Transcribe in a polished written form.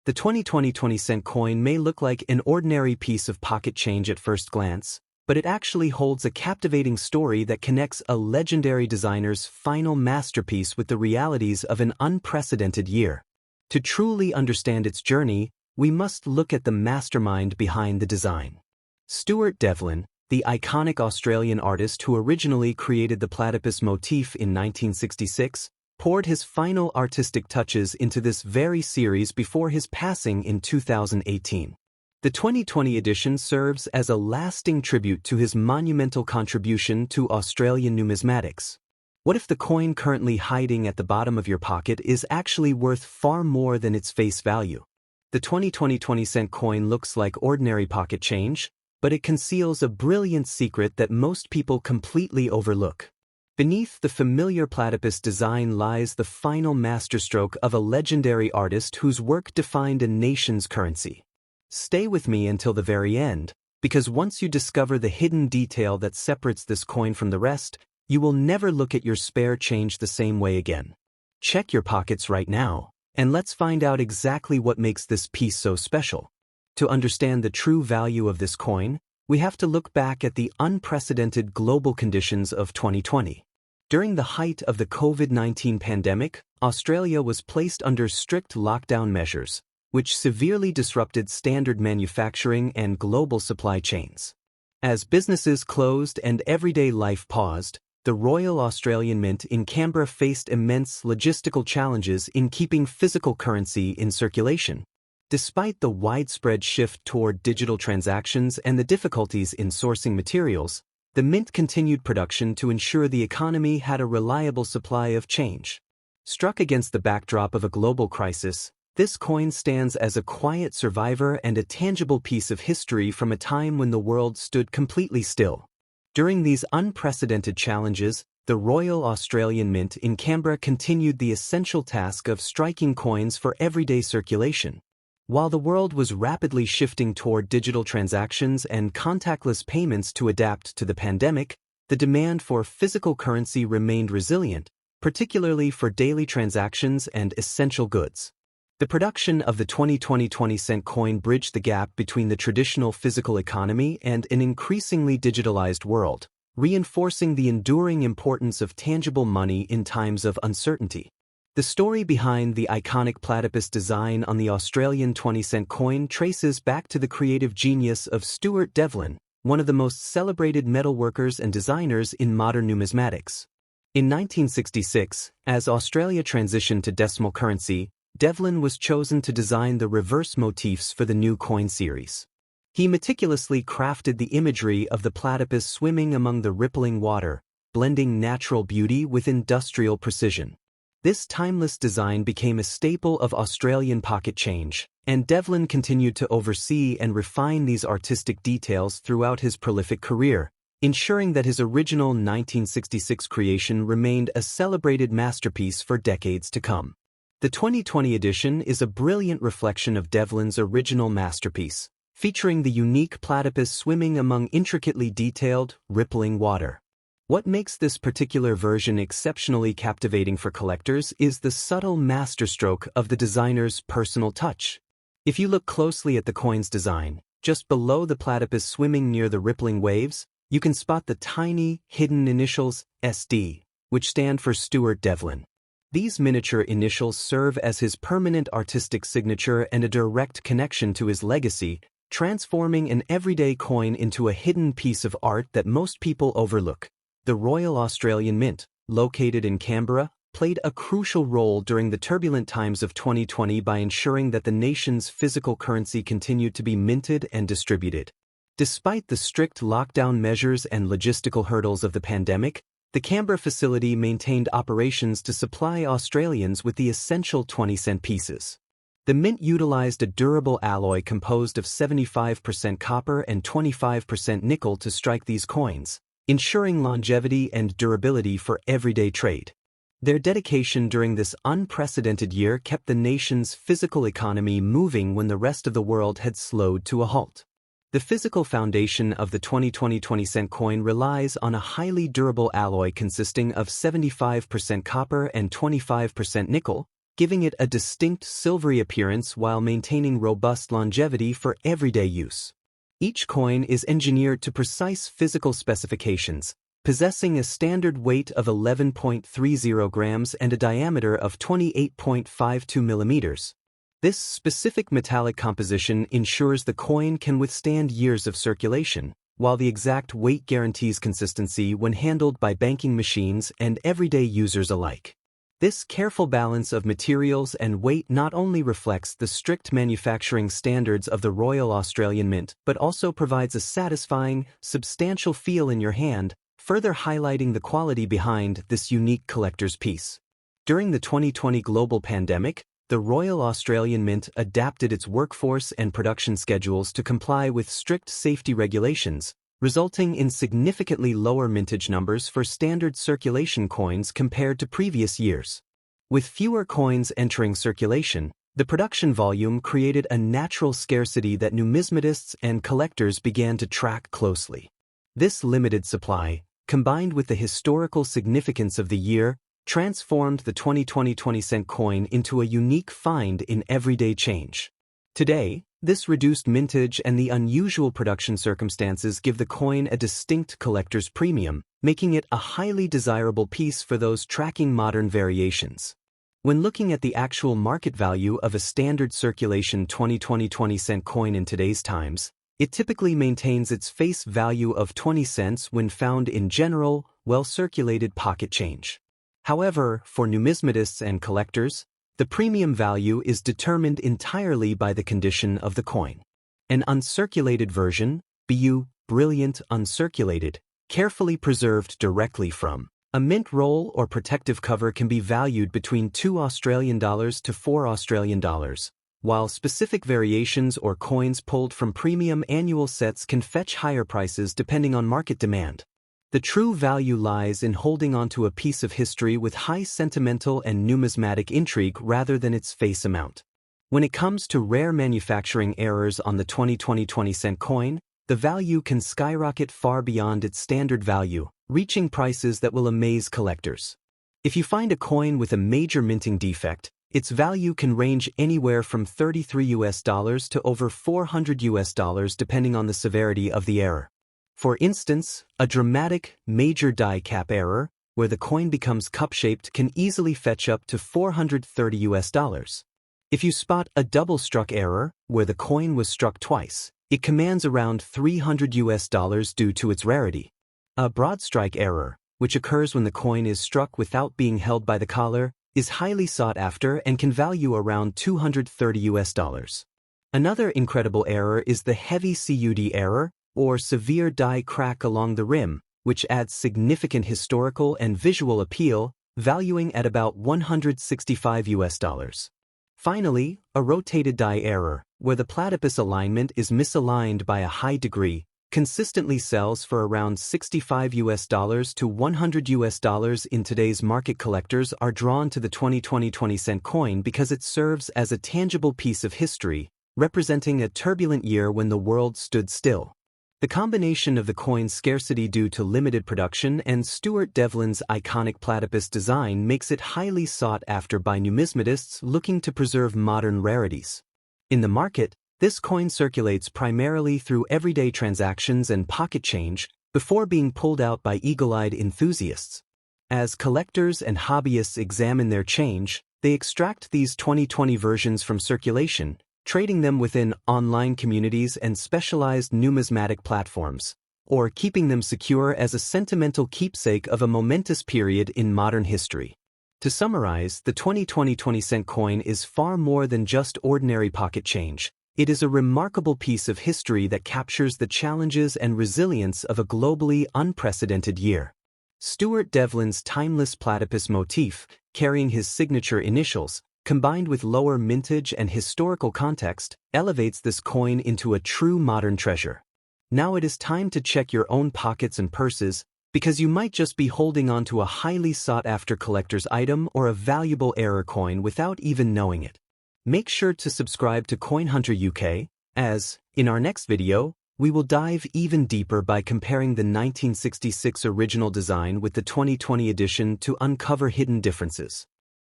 The 2020 20-cent coin may look like an ordinary piece of pocket change at first glance, but it actually holds a captivating story that connects a legendary designer's final masterpiece with the realities of an unprecedented year. To truly understand its journey, we must look at the mastermind behind the design. Stuart Devlin, the iconic Australian artist who originally created the platypus motif in 1966, poured his final artistic touches into this very series before his passing in 2018. The 2020 edition serves as a lasting tribute to his monumental contribution to Australian numismatics. What if the coin currently hiding at the bottom of your pocket is actually worth far more than its face value? The 2020 20-cent coin looks like ordinary pocket change, but it conceals a brilliant secret that most people completely overlook. Beneath the familiar platypus design lies the final masterstroke of a legendary artist whose work defined a nation's currency. Stay with me until the very end, because once you discover the hidden detail that separates this coin from the rest, you will never look at your spare change the same way again. Check your pockets right now, and let's find out exactly what makes this piece so special. To understand the true value of this coin, we have to look back at the unprecedented global conditions of 2020. During the height of the COVID-19 pandemic, Australia was placed under strict lockdown measures, which severely disrupted standard manufacturing and global supply chains. As businesses closed and everyday life paused, the Royal Australian Mint in Canberra faced immense logistical challenges in keeping physical currency in circulation. Despite the widespread shift toward digital transactions and the difficulties in sourcing materials, the Mint continued production to ensure the economy had a reliable supply of change. Struck against the backdrop of a global crisis, this coin stands as a quiet survivor and a tangible piece of history from a time when the world stood completely still. During these unprecedented challenges, the Royal Australian Mint in Canberra continued the essential task of striking coins for everyday circulation. While the world was rapidly shifting toward digital transactions and contactless payments to adapt to the pandemic, the demand for physical currency remained resilient, particularly for daily transactions and essential goods. The production of the 2020 20-cent coin bridged the gap between the traditional physical economy and an increasingly digitalized world, reinforcing the enduring importance of tangible money in times of uncertainty. The story behind the iconic platypus design on the Australian 20-cent coin traces back to the creative genius of Stuart Devlin, one of the most celebrated metalworkers and designers in modern numismatics. In 1966, as Australia transitioned to decimal currency, Devlin was chosen to design the reverse motifs for the new coin series. He meticulously crafted the imagery of the platypus swimming among the rippling water, blending natural beauty with industrial precision. This timeless design became a staple of Australian pocket change, and Devlin continued to oversee and refine these artistic details throughout his prolific career, ensuring that his original 1966 creation remained a celebrated masterpiece for decades to come. The 2020 edition is a brilliant reflection of Devlin's original masterpiece, featuring the unique platypus swimming among intricately detailed, rippling water. What makes this particular version exceptionally captivating for collectors is the subtle masterstroke of the designer's personal touch. If you look closely at the coin's design, just below the platypus swimming near the rippling waves, you can spot the tiny, hidden initials SD, which stand for Stuart Devlin. These miniature initials serve as his permanent artistic signature and a direct connection to his legacy, transforming an everyday coin into a hidden piece of art that most people overlook. The Royal Australian Mint, located in Canberra, played a crucial role during the turbulent times of 2020 by ensuring that the nation's physical currency continued to be minted and distributed. Despite the strict lockdown measures and logistical hurdles of the pandemic, the Canberra facility maintained operations to supply Australians with the essential 20-cent pieces. The mint utilized a durable alloy composed of 75% copper and 25% nickel to strike these coins, ensuring longevity and durability for everyday trade. Their dedication during this unprecedented year kept the nation's physical economy moving when the rest of the world had slowed to a halt. The physical foundation of the 2020 20-cent coin relies on a highly durable alloy consisting of 75% copper and 25% nickel, giving it a distinct silvery appearance while maintaining robust longevity for everyday use. Each coin is engineered to precise physical specifications, possessing a standard weight of 11.30 grams and a diameter of 28.52 millimeters. This specific metallic composition ensures the coin can withstand years of circulation, while the exact weight guarantees consistency when handled by banking machines and everyday users alike. This careful balance of materials and weight not only reflects the strict manufacturing standards of the Royal Australian Mint but also provides a satisfying, substantial feel in your hand, further highlighting the quality behind this unique collector's piece. During the 2020 global pandemic, the Royal Australian Mint adapted its workforce and production schedules to comply with strict safety regulations, resulting in significantly lower mintage numbers for standard circulation coins compared to previous years. With fewer coins entering circulation, the production volume created a natural scarcity that numismatists and collectors began to track closely. This limited supply, combined with the historical significance of the year, transformed the 2020 20-cent coin into a unique find in everyday change. Today, this reduced mintage and the unusual production circumstances give the coin a distinct collector's premium, making it a highly desirable piece for those tracking modern variations. When looking at the actual market value of a standard circulation 2020 20-cent coin in today's times, it typically maintains its face value of 20 cents when found in general, well-circulated pocket change. However, for numismatists and collectors, the premium value is determined entirely by the condition of the coin. An uncirculated version, brilliant uncirculated, carefully preserved directly from a mint roll or protective cover can be valued between $2 to $4, while specific variations or coins pulled from premium annual sets can fetch higher prices depending on market demand. The true value lies in holding onto a piece of history with high sentimental and numismatic intrigue rather than its face amount. When it comes to rare manufacturing errors on the 2020 20-cent coin, the value can skyrocket far beyond its standard value, reaching prices that will amaze collectors. If you find a coin with a major minting defect, its value can range anywhere from $33 to over $400 depending on the severity of the error. For instance, a dramatic, major die cap error, where the coin becomes cup-shaped, can easily fetch up to $430. If you spot a double-struck error, where the coin was struck twice, it commands around $300 due to its rarity. A broad strike error, which occurs when the coin is struck without being held by the collar, is highly sought after and can value around $230. Another incredible error is the heavy CUD error, or severe die crack along the rim, which adds significant historical and visual appeal, valuing at about $165. Finally, a rotated die error, where the platypus alignment is misaligned by a high degree, consistently sells for around $65 to $100 in today's market. Collectors are drawn to the 2020 20-cent coin because it serves as a tangible piece of history, representing a turbulent year when the world stood still. The combination of the coin's scarcity due to limited production and Stuart Devlin's iconic platypus design makes it highly sought after by numismatists looking to preserve modern rarities. In the market, this coin circulates primarily through everyday transactions and pocket change before being pulled out by eagle-eyed enthusiasts. As collectors and hobbyists examine their change, they extract these 2020 versions from circulation, trading them within online communities and specialized numismatic platforms, or keeping them secure as a sentimental keepsake of a momentous period in modern history. To summarize, the 2020 20-cent coin is far more than just ordinary pocket change. It is a remarkable piece of history that captures the challenges and resilience of a globally unprecedented year. Stuart Devlin's timeless platypus motif, carrying his signature initials, combined with lower mintage and historical context, elevates this coin into a true modern treasure. Now it is time to check your own pockets and purses, because you might just be holding on to a highly sought-after collector's item or a valuable error coin without even knowing it. Make sure to subscribe to Coin Hunter UK, as, in our next video, we will dive even deeper by comparing the 1966 original design with the 2020 edition to uncover hidden differences.